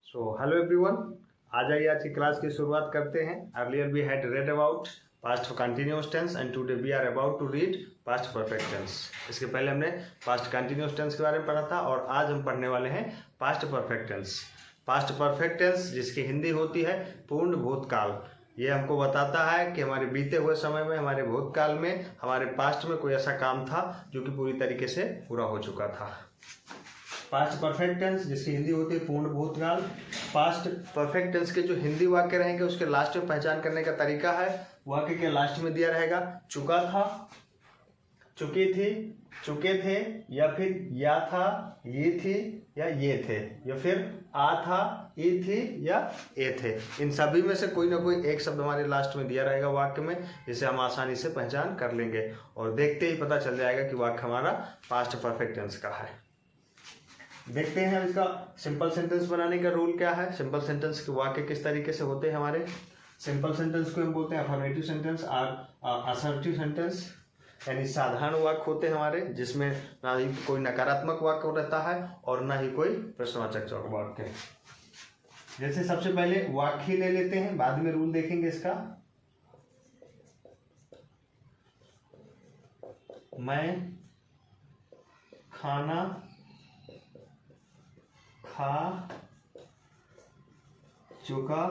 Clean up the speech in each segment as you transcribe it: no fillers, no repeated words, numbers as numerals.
Hello everyone, आ जाइए आज की क्लास की शुरुआत करते हैं। Earlier we had read about past continuous tense and today we are about to read past perfect tense. इसके पहले हमने पास्ट कंटिन्यूअस टेंस के बारे में पढ़ा था और आज हम पढ़ने वाले हैं past perfect tense. Past perfect tense जिसकी हिंदी होती है पूर्ण भूतकाल। ये हमको बताता है कि हमारे बीते हुए समय में, हमारे भूतकाल में, हमारे पास्ट में कोई ऐसा काम था जो कि पूरी तरीके से पूरा हो चुका था। पास्ट परफेक्ट टेंस जिसकी हिंदी होती है पूर्ण भूतकाल। पास्ट परफेक्ट टेंस के जो हिंदी वाक्य रहेंगे उसके लास्ट में पहचान करने का तरीका है, वाक्य के लास्ट में दिया रहेगा चुका था, चुकी थी, चुके थे, या फिर या था, ये थी, या ये थे, या फिर आ था, ई थी, या ए थे। इन सभी में से कोई ना कोई एक शब्द हमारे लास्ट में दिया रहेगा वाक्य में, जिसे हम आसानी से पहचान कर लेंगे और देखते ही पता चल जाएगा कि वाक्य हमारा पास्ट परफेक्ट टेंस का है। देखते हैं इसका सिंपल सेंटेंस बनाने का रूल क्या है। सिंपल सेंटेंस के वाक्य किस तरीके से होते हैं हमारे। सिंपल सेंटेंस को हम बोलते हैं अफर्मेटिव सेंटेंस और असर्टिव सेंटेंस, यानी साधारण वाक्य होते हैं हमारे, जिसमें ना ही कोई नकारात्मक वाक्य रहता है और ना ही कोई प्रश्नवाचक वाक्य। जैसे सबसे पहले वाक्य ले लेते हैं, बाद में रूल देखेंगे इसका। मैं खाना खा चुका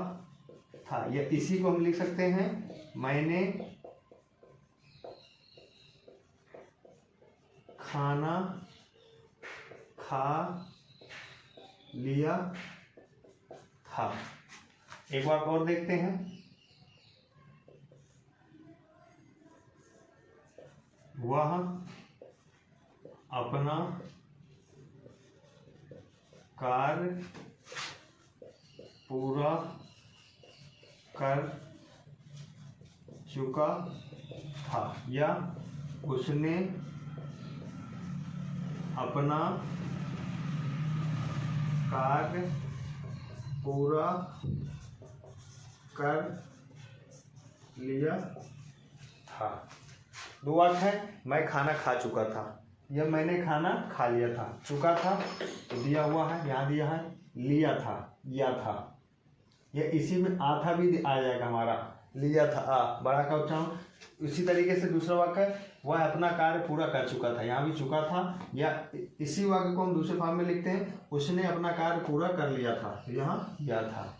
था, या इसी को हम लिख सकते हैं मैंने खाना खा लिया था। एक बार और देखते हैं, वह अपना कार्य पूरा कर चुका था, या उसने अपना कार्य पूरा कर लिया था। दो वाक्य है, मैं खाना खा चुका था, या मैंने खाना खा लिया था। चुका था तो दिया हुआ है, यहाँ दिया है, लिया था, या था, या इसी में आ था भी आ जाएगा हमारा, लिया था, आ बड़ा का उच्चारण। इसी तरीके से दूसरा वाक्य है, वह अपना कार्य पूरा कर चुका था, यहाँ भी चुका था, या इसी वाक्य को हम दूसरे फॉर्म में लिखते हैं, उसने अपना कार्य पूरा कर लिया था, यहाँ या था।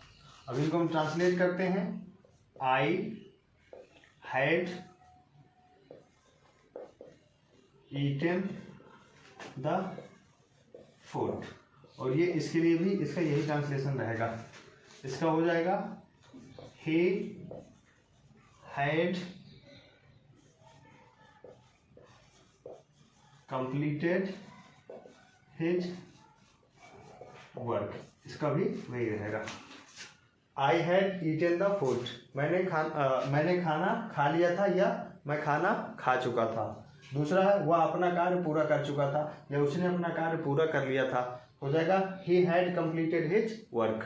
अब इनको हम ट्रांसलेट करते हैं। I had eaten the food, और ये इसके लिए भी इसका यही ट्रांसलेशन रहेगा। इसका हो जाएगा he had completed his work, इसका भी वही रहेगा। I had eaten the food, मैंने खाना खा लिया था, या मैं खाना खा चुका था। दूसरा है वह अपना कार्य पूरा कर चुका था, या उसने अपना कार्य पूरा कर लिया था, हो जाएगा he had completed his work।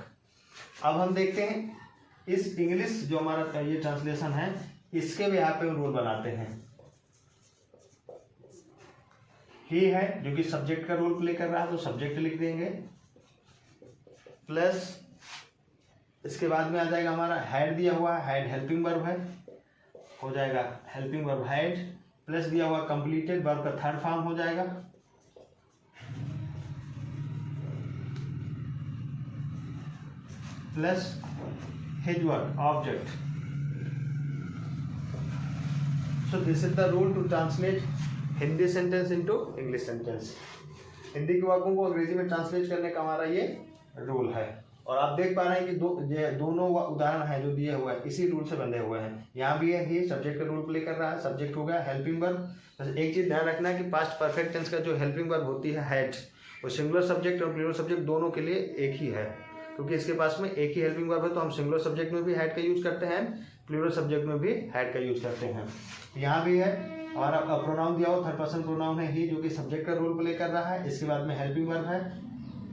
अब हम देखते हैं इस इंग्लिश जो हमारा ये ट्रांसलेशन है, इसके भी यहाँ पे रूल बनाते हैं। ही है जो कि सब्जेक्ट का रोल प्ले कर रहा है, तो सब्जेक्ट लिख देंगे, प्लस इसके बाद में आ जाएगा हमारा हैड दिया हुआ है, हैड हेल्पिंग वर्ब है, हो जाएगा हेल्पिंग वर्ब हैड, प्लस दिया हुआ कंप्लीटेड वर्ब का थर्ड फॉर्म हो जाएगा, plus his work object. So this is the rule to translate Hindi sentence into English sentence. Hindi के वाक्यों को अंग्रेजी में ट्रांसलेट करने का हमारा ये रूल है। और आप देख पा रहे हैं कि दोनों उदाहरण हैं जो दिए हुए हैं इसी रूल से बंधे हुए हैं। यहाँ भी है, ये सब्जेक्ट का रूल प्ले कर रहा है, सब्जेक्ट हो गया हेल्पिंग वर्ब। बस एक चीज ध्यान रखना है कि पास्ट परफेक्ट टेंस का जो हेल्पिंग वर्ब होती है हैड, वो सिंगुलर सब्जेक्ट और प्लूरल सब्जेक्ट दोनों के लिए एक ही है, क्योंकि इसके पास में एक ही हेल्पिंग वर्ब है, तो हम सिंगुलर सब्जेक्ट में भी हैड का यूज करते हैं, प्लूरल सब्जेक्ट में भी हैड का यूज करते हैं। यहाँ भी है हमारा प्रोनाउन दिया हुआ, थर्ड पर्सन प्रोनाउन है ही, जो कि सब्जेक्ट का रोल प्ले कर रहा है। इसके बाद में हेल्पिंग वर्ब है,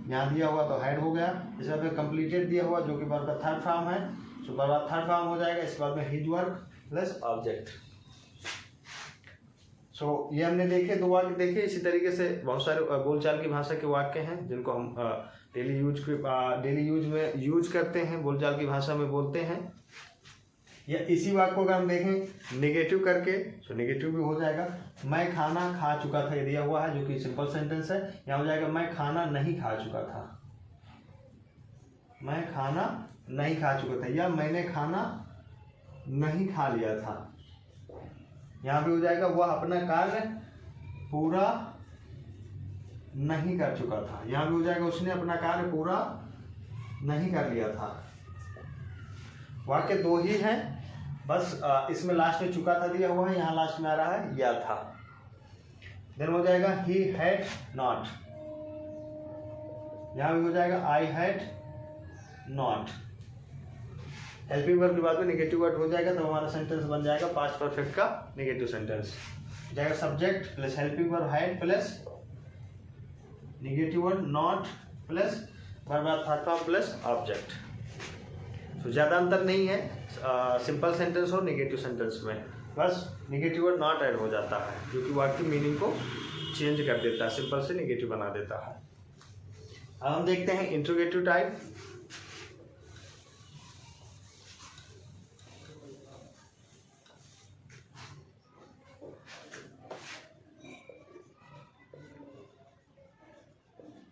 यहाँ दिया हुआ तो हैड हो गया। इसके बाद में कंप्लीटेड दिया हुआ जो कि वर्ब का थर्ड फॉर्म है, तो वर्ब थर्ड फॉर्म हो जाएगा। इसके बाद में हिज वर्क प्लस ऑब्जेक्ट। ये हमने देखे, दो वाक्य देखे। इसी तरीके से बहुत सारे बोलचाल की भाषा के वाक्य हैं जिनको हम डेली यूज में यूज करते हैं, बोलचाल की भाषा में बोलते हैं। या इसी वाक्य को अगर हम देखें नेगेटिव करके तो नेगेटिव भी हो जाएगा। मैं खाना खा चुका था, ये दिया हुआ है जो कि सिंपल सेंटेंस है। यहाँ हो जाएगा मैं खाना नहीं खा चुका था, मैं खाना नहीं खा चुका था, या मैंने खाना नहीं खा लिया था। यहाँ पे हो जाएगा वह अपना कार्य पूरा नहीं कर चुका था, यहाँ पे हो जाएगा उसने अपना कार्य पूरा नहीं कर लिया था। वाक्य दो ही हैं, बस इसमें लास्ट में चुका था दिया हुआ है, यहाँ लास्ट में आ रहा है या था। देन हो जाएगा ही हैड नॉट, यहाँ भी हो जाएगा I had not. Helping verb के बाद में नेगेटिव वर्ड हो जाएगा तो हमारा सेंटेंस बन जाएगा पास्ट परफेक्ट का नेगेटिव सेंटेंस। जाएगा subject plus helping verb had plus negative word not plus verb third form plus object. तो ज़्यादा अंतर नहीं है सिंपल सेंटेंस और नेगेटिव सेंटेंस में, बस नेगेटिव वर्ड नॉट ऐड हो जाता है जो कि वर्ड की मीनिंग को चेंज कर देता है, सिंपल से नेगेटिव बना देता है। अब हम देखते हैं interrogative type.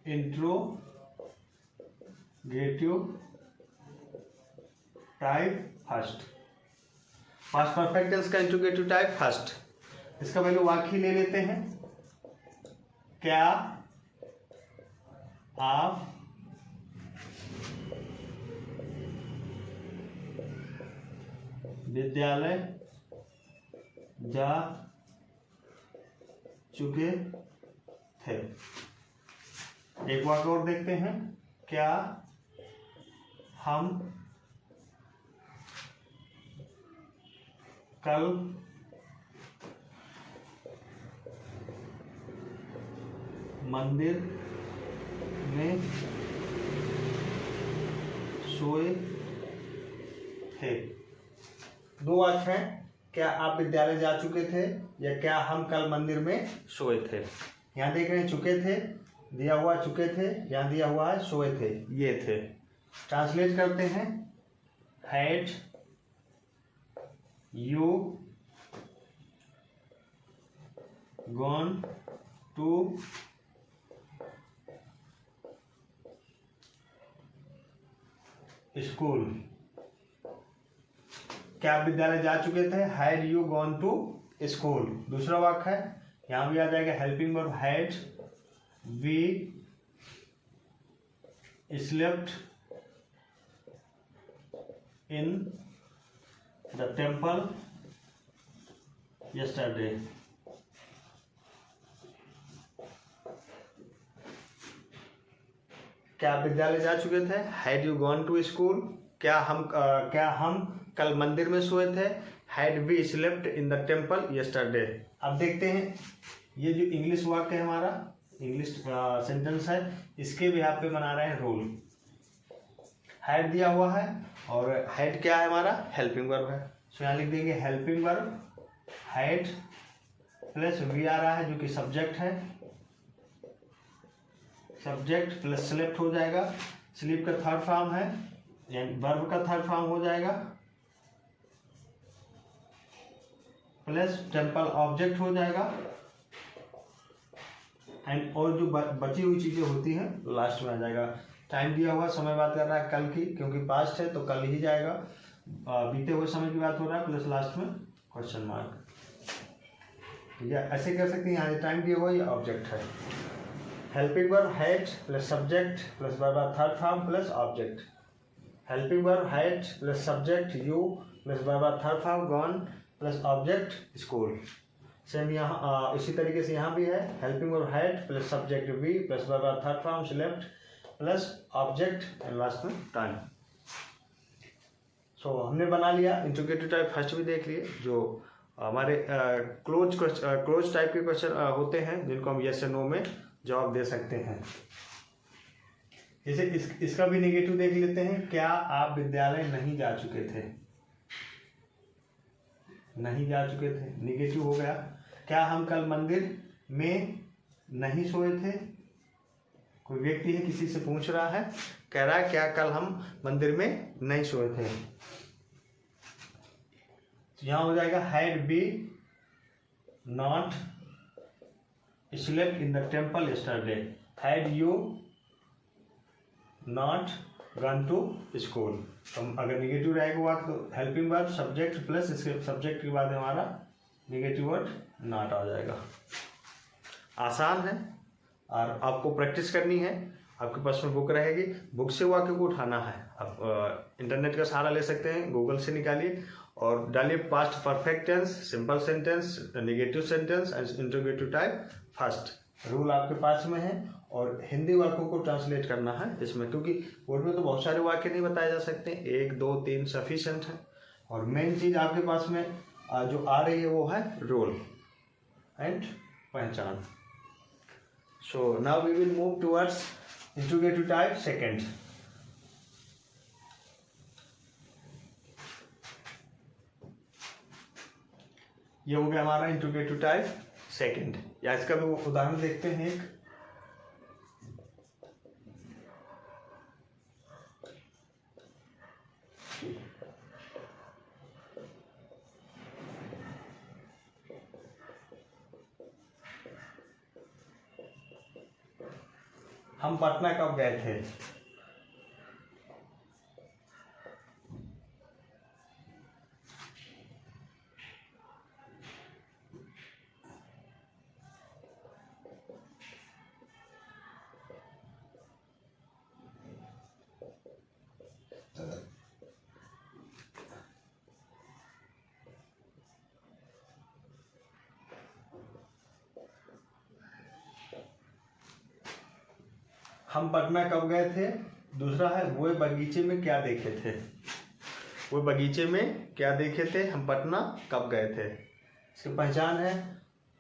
Interrogative type first, past perfect tense का इंट्रोगेटिव टाइप फर्स्ट। इसका पहले वाक्य ही ले लेते हैं। क्या आप विद्यालय जा चुके थे। एक वाक्य और देखते हैं। क्या हम कल मंदिर में सोए थे। दो वाक्य हैं, क्या आप विद्यालय जा चुके थे या क्या हम कल मंदिर में सोए थे। यहाँ देख रहे हैं चुके थे दिया हुआ, चुके थे यहाँ दिया हुआ है, सोए थे ये थे। ट्रांसलेट करते हैं। Had you gone to school. क्या आप विद्यालय जा चुके थे, had you gone to school. दूसरा वाक्य है, यहां भी आ जाएगा helping verb had, we slept in the temple yesterday। क्या आप विद्यालय जा चुके थे, had you gone to school. क्या हम कल मंदिर में सोए थे, had we slept in the temple yesterday। अब देखते हैं ये जो इंग्लिश वाक्य है हमारा, इंग्लिश सेंटेंस है, इसके भी यहाँ पे बना रहे हैं रूल। हैड दिया हुआ है और हैड क्या है हमारा, हेल्पिंग वर्ब है। तो यहाँ लिख देंगे helping verb had plus we आ रहा है जो कि सब्जेक्ट है, सब्जेक्ट प्लस स्लेप्ट हो जाएगा। स्लीप का थर्ड फॉर्म है, यानी वर्ब का थर्ड फॉर्म हो जाएगा, प्लस टेम्पल ऑब्जेक्ट हो जाएगा। एंड और जो बची हुई चीजें होती हैं लास्ट में आ जाएगा। टाइम दिया हुआ, समय बात कर रहा है कल की, क्योंकि पास्ट है तो कल ही जाएगा। बीते हुए समय की बात हो रहा है, प्लस लास्ट में क्वेश्चन मार्क। या ऐसे कर सकते हैं, यहाँ टाइम दिया हुआ ये ऑब्जेक्ट है। Helping verb had plus subject plus verb third form plus object. Helping verb had plus subject you plus verb third form gone plus object school. Same यहाँ इसी तरीके से यहाँ भी है, helping verb had plus subject we plus verb third form slept plus object and last में time. So हमने बना लिया इंट्रोगेटिव टाइप फर्स्ट भी देख लिए, जो हमारे क्लोज टाइप के क्वेश्चन होते हैं जिनको हम यस या नो में जवाब दे सकते हैं। जैसे इसका भी नेगेटिव देख लेते हैं। क्या आप विद्यालय नहीं जा चुके थे, नहीं जा चुके थे नेगेटिव हो गया। क्या हम कल मंदिर में नहीं सोए थे, कोई व्यक्ति है, किसी से पूछ रहा है, कह रहा है क्या कल हम मंदिर में नहीं सोए थे। तो यहाँ हो जाएगा had we not slept in the temple yesterday, had you not gone to school. तो अगर निगेटिव रहेगा वाक्य तो हेल्पिंग वर्ब सब्जेक्ट प्लस इसके सब्जेक्ट के बाद हमारा निगेटिव वर्ड नॉट आ जाएगा। आसान है और आपको प्रैक्टिस करनी है। आपके पास में बुक रहेगी, बुक से वाक्य को उठाना है। आप इंटरनेट का सहारा ले सकते हैं, गूगल से निकालिए और डालिए past perfect tense, simple sentence, negative sentence and interrogative type first. Rule आपके पास में है और हिंदी वाक्यों को ट्रांसलेट करना है इसमें, क्योंकि बोर्ड में तो बहुत सारे वाक्य नहीं बताए जा सकते, 1 2 3 सफिशिएंट है। और मेन चीज आपके पास में जो आ रही है वो है रोल एंड पहचान। So now we will move towards interrogative type second. ये हो गया हमारा इंटरोगेटिव टाइप सेकंड। या इसका भी उदाहरण देखते हैं एक। हम पटना कब गए थे? हम पटना कब गए थे। दूसरा है वो बगीचे में क्या देखे थे। वो बगीचे में क्या देखे थे, हम पटना कब गए थे। इसकी पहचान है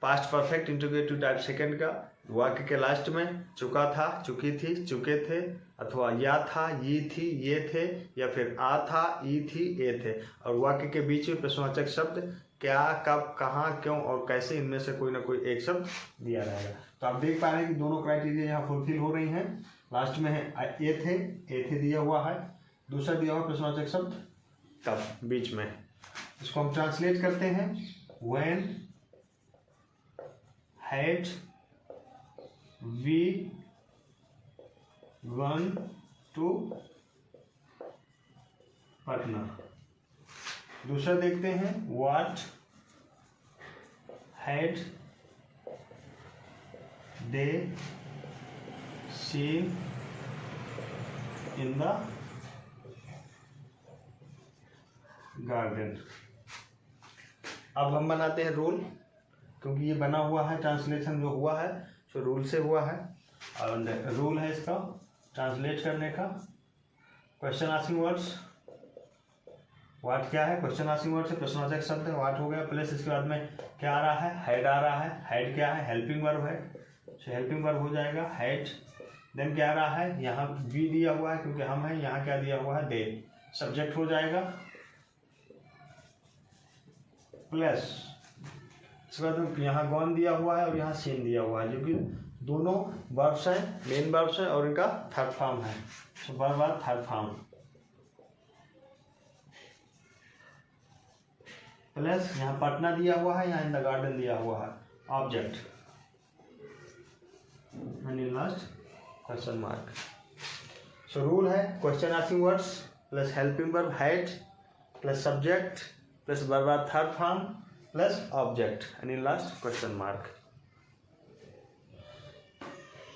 past perfect interrogative type second का वाक्य के लास्ट में चुका था, चुकी थी, चुके थे, अथवा या था, ये थी, ये थे, या फिर आ था, ई थी, ये थे। और वाक्य के बीच में प्रश्नवाचक शब्द क्या, कब, कहाँ, क्यों और कैसे, इनमें से कोई ना कोई एक शब्द दिया रहेगा। तो आप देख पा रहे हैं कि दोनों क्राइटेरिया यहाँ फुलफिल हो रही हैं। लास्ट में है ए थे दिया हुआ है, दूसरा दिया हुआ प्रश्नवाचक शब्द कब बीच में। इसको हम ट्रांसलेट करते हैं। When had we gone to Patna. दूसरा देखते हैं what had they seen in the garden. अब हम बनाते हैं रूल, क्योंकि ये बना हुआ है, ट्रांसलेशन जो हुआ है सो रूल से हुआ है। और रूल है इसका ट्रांसलेट करने का। क्वेश्चन आस्किंग वर्ड्स, व्हाट क्या है, क्वेश्चन आस्किंग वर्ड से प्रश्नवाचक शब्द है, व्हाट हो गया, प्लस इसके बाद में क्या आ रहा है, हेड आ रहा है। हेड क्या है, हेल्पिंग वर्ब है, तो हेल्पिंग वर्ब हो जाएगा हेड। देन क्या आ रहा है, यहाँ वी दिया हुआ है क्योंकि हम हैं, यहाँ क्या दिया हुआ है, दे, सब्जेक्ट हो जाएगा प्लस इसके बाद यहाँ गॉन दिया हुआ है और यहाँ सीन दिया हुआ है, जो कि दोनों वर्ब्स हैं, मेन वर्ब्स हैं और इनका थर्ड फॉर्म है। तो verb are third form plus यहाँ पटना दिया हुआ है, यहाँ इन द गार्डन दिया हुआ है, object and in last question mark. So rule है question asking words plus helping verb had plus subject plus verb are third form plus object and in last question mark.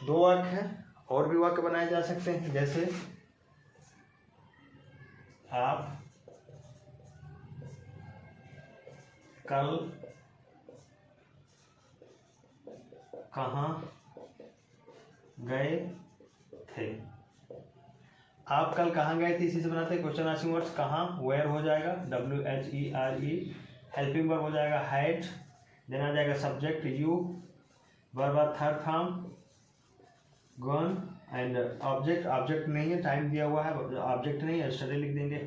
दो वाक्य हैं, और भी वाक्य बनाए जा सकते हैं, जैसे आप कल कहाँ गए थे। आप कल कहाँ गए थे, इसी से बनाते हैं क्वेश्चन आस्किंग वर्ड्स। कहाँ, वेयर हो जाएगा WHERE, हेल्पिंग वर्ब हो जाएगा हैड, देन आ जाएगा subject you, verb are third form gone and object, object नहीं है, टाइम दिया हुआ है, ऑब्जेक्ट नहीं है, स्टडी लिख देंगे।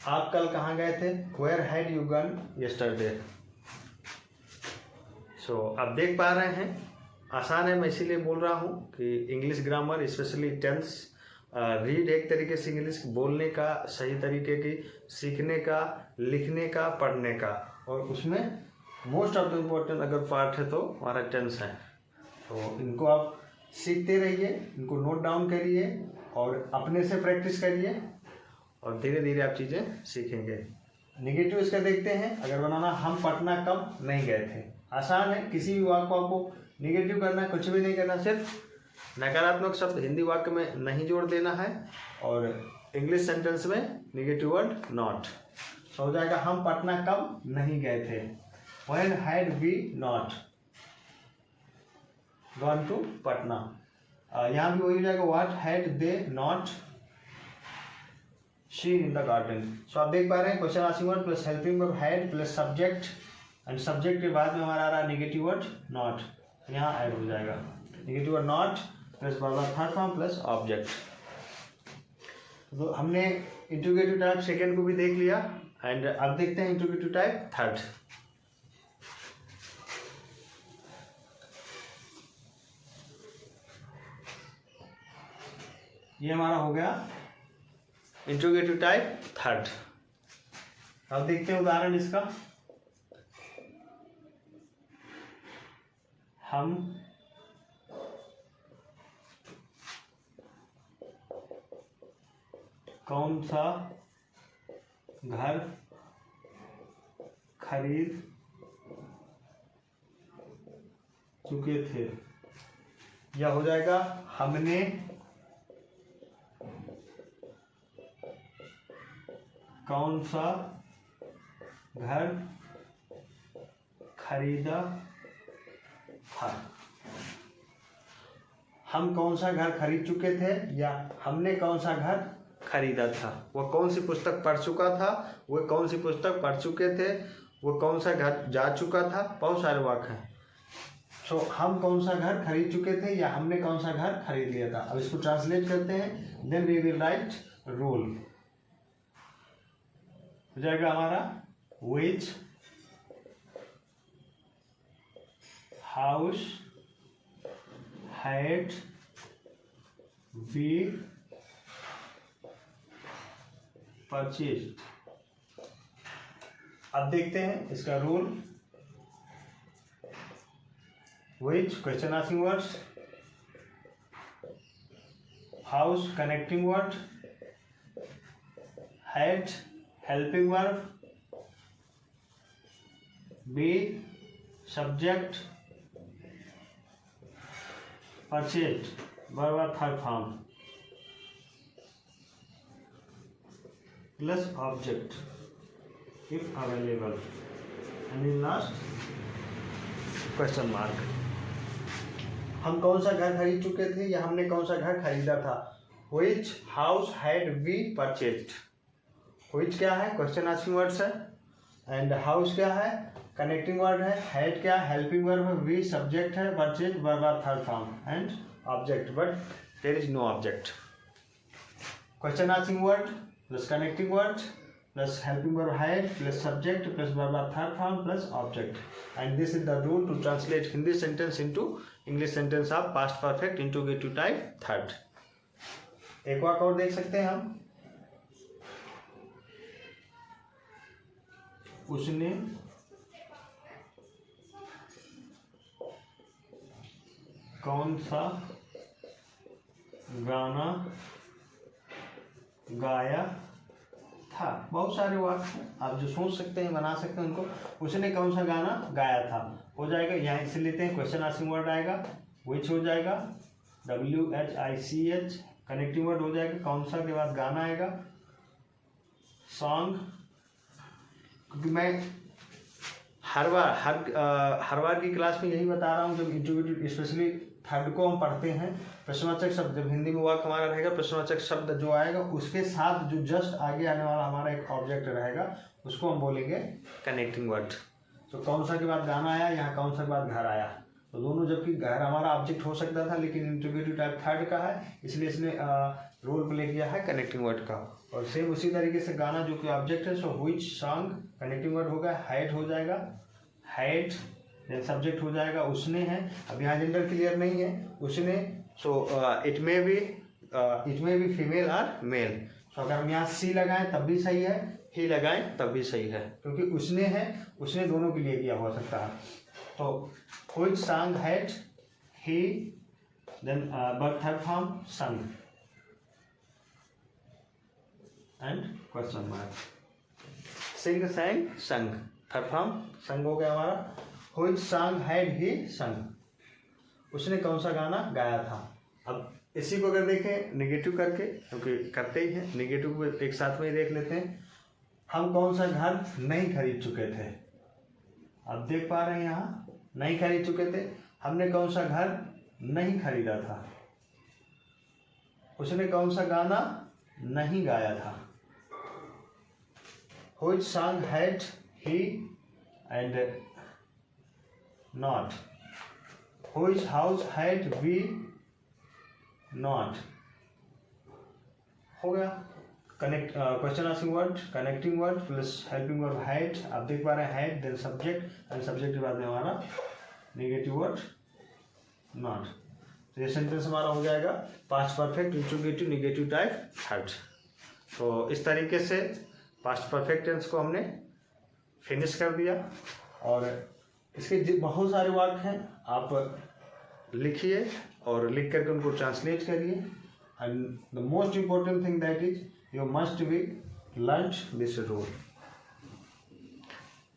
आप कल कहाँ गए थे, where had you gone yesterday. So आप देख पा रहे हैं आसान है, मैं इसीलिए बोल रहा हूँ कि English grammar specially tense read एक तरीके से इंग्लिश बोलने का, सही तरीके की सीखने का, लिखने का, पढ़ने का, और उसमें मोस्ट ऑफ द इम्पोर्टेंट अगर पार्ट है तो हमारा टेंस है। तो इनको आप सीखते रहिए, इनको नोट डाउन करिए और अपने से प्रैक्टिस करिए और धीरे धीरे आप चीज़ें सीखेंगे। निगेटिव इसका देखते हैं, अगर बनाना हम पटना कब नहीं गए थे। आसान है, किसी भी वाक्य को आपको निगेटिव करना है, कुछ भी नहीं करना, सिर्फ नकारात्मक शब्द हिंदी वाक्य में नहीं जोड़ देना है और इंग्लिश सेंटेंस में निगेटिव वर्ड नॉट। तो हो जाएगा हम पटना कब नहीं गए थे, when had we not gone to Patna. यहाँ भी वही हो जाएगा, what had they not seen in the garden. So आप देख पा रहे हैं question answer word plus helping verb had plus subject, and subject के बाद में हमारा आ रहा है निगेटिव वर्ड नॉट, यहाँ ऐड हो जाएगा negative word not plus verb third form plus object. तो हमने इंट्रोगेटिव टाइप सेकेंड को भी देख लिया, एंड अब देखते हैं इंट्रोगेटिव टाइप थर्ड। ये हमारा हो गया इंट्रोगेटिव टाइप थर्ड। अब देखते हैं उदाहरण इसका। हम कौन सा घर खरीद चुके थे, या हो जाएगा हमने कौन सा घर खरीदा था। हम कौन सा घर खरीद चुके थे या हमने कौन सा घर खरीदा था। वह कौन सी पुस्तक पढ़ चुका था, वह कौन सी पुस्तक पढ़ चुके थे, वह कौन सा घर जा चुका था, बहुत सारे वाक्य हैं। सो हम कौन सा घर खरीद चुके थे या हमने कौन सा घर खरीद लिया था। अब इसको ट्रांसलेट करते हैं, then we will write rule. हो जाएगा हमारा which house had we purchased. अब देखते हैं इसका rule. Which question answering words, house connecting word, had helping verb, be subject, purchased verb third form plus object if available, and in last question mark। हम कौन सा घर खरीद चुके थे या हमने कौन सा घर खरीदा था। Which house had we purchased। Which क्या है, क्वेश्चन आंसरिंग वर्ड्स है, एंड हाउस क्या है, कनेक्टिंग वर्ड है, हेड क्या है, हेल्पिंग वर्ब है, वी सब्जेक्ट है, purchase verb third form, and object, but there is no object. Question answering word plus connecting word plus helping verb had plus subject plus verb third form plus object, and this is the rule to translate Hindi sentence into English sentence of past perfect interrogative type third. एक वाक्य और देख सकते हैं हम। उसने कौन सा गाना गाया था। बहुत सारे वाक्य आप जो सोच सकते हैं, बना सकते हैं उनको। उसने कौन सा गाना गाया था हो जाएगा, यहाँ से लेते हैं क्वेश्चन आंसरिंग वर्ड आएगा, विच हो जाएगा, WHICH कनेक्टिंग वर्ड हो जाएगा, कौन सा के बाद गाना आएगा, सॉन्ग। क्योंकि मैं हर बार की क्लास में यही बता रहा हूँ, जब इंट्रोगेटिव स्पेशली थर्ड को हम पढ़ते हैं, प्रश्नवाचक शब्द जब हिंदी में वाक्य हमारा रहेगा, प्रश्नवाचक शब्द जो आएगा उसके साथ जो जस्ट आगे आने वाला हमारा एक ऑब्जेक्ट रहेगा, उसको हम बोलेंगे कनेक्टिंग वर्ड। तो कौन सा के बाद गाना आया, यहाँ कौन सा के बाद घर आया, तो दोनों, जबकि घर हमारा ऑब्जेक्ट हो सकता था, लेकिन इंट्रोगेटिव टाइप थर्ड का है, इसलिए इसने रोल प्ले किया है कनेक्टिंग वर्ड का। और सेम उसी तरीके से गाना जो कि ऑब्जेक्ट है, so which song connecting word होगा, हैड हो जाएगा, हैड देन सब्जेक्ट हो जाएगा उसने है। अब यहाँ जेंडर क्लियर नहीं है, उसने, so it may be female और मेल। सो अगर हम यहाँ सी लगाएं तब भी सही है, ही लगाएं तब भी सही है, क्योंकि उसने है, उसने दोनों के लिए किया हो सकता है। तो which song had he, then but third form sung and question mark, sing sang sung, third form sung हो गया हमारा। व्हिच सॉन्ग हैड ही संग, उसने कौन सा गाना गाया था। अब इसी को अगर देखें नेगेटिव करके, क्योंकि करते ही हैं नेगेटिव को एक साथ में ही देख लेते हैं। हम कौन सा घर नहीं खरीद चुके थे, आप देख पा रहे हैं यहाँ नहीं खरीद चुके थे। हमने कौन सा घर नहीं खरीदा था, उसने कौन सा गाना नहीं गाया था। Which song had he and not, which house had we not, हो गया। Connect question answering word, connecting word plus helping verb had, आप देख पा रहे हैं had, then subject and subject के बाद में हमारा नेगेटिव वर्ड नॉट। तो ये सेंटेंस हमारा हो जाएगा past perfect interrogative negative type third. तो इस तरीके से पास्ट परफेक्ट टेंस को हमने फिनिश कर दिया। और इसके बहुत सारे वाक्य हैं, आप लिखिए और लिख करके उनको ट्रांसलेट करिए। And the most important thing that is you must be learn this rule,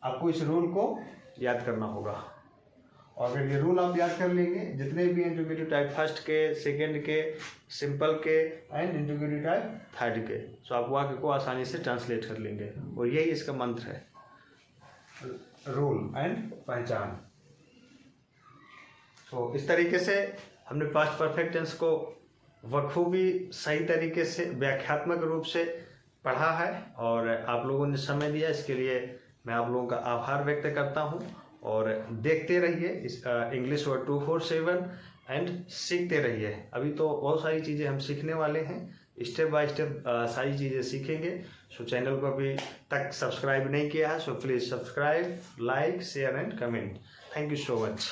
आपको इस रूल को याद करना होगा। और अगर ये रूल आप याद कर लेंगे, जितने भी इंट्रोगेटिव टाइप फर्स्ट के, सेकंड के, सिंपल के एंड इंट्रोगेटिव टाइप थर्ड के, सो आप वाक्य को आसानी से ट्रांसलेट कर लेंगे। और यही इसका मंत्र है, रूल एंड पहचान। तो इस तरीके से हमने पास्ट परफेक्ट टेंस को बखूबी सही तरीके से व्याख्यात्मक रूप से पढ़ा है, और आप लोगों ने समय दिया, इसके लिए मैं आप लोगों का आभार व्यक्त करता हूं। और देखते रहिए इस इंग्लिश वर्ड 247 एंड सीखते रहिए। अभी तो बहुत सारी चीज़ें हम सीखने वाले हैं, स्टेप बाय स्टेप सारी चीज़ें सीखेंगे। सो चैनल को अभी तक सब्सक्राइब नहीं किया है, so please subscribe, like, share and comment. Thank you so much.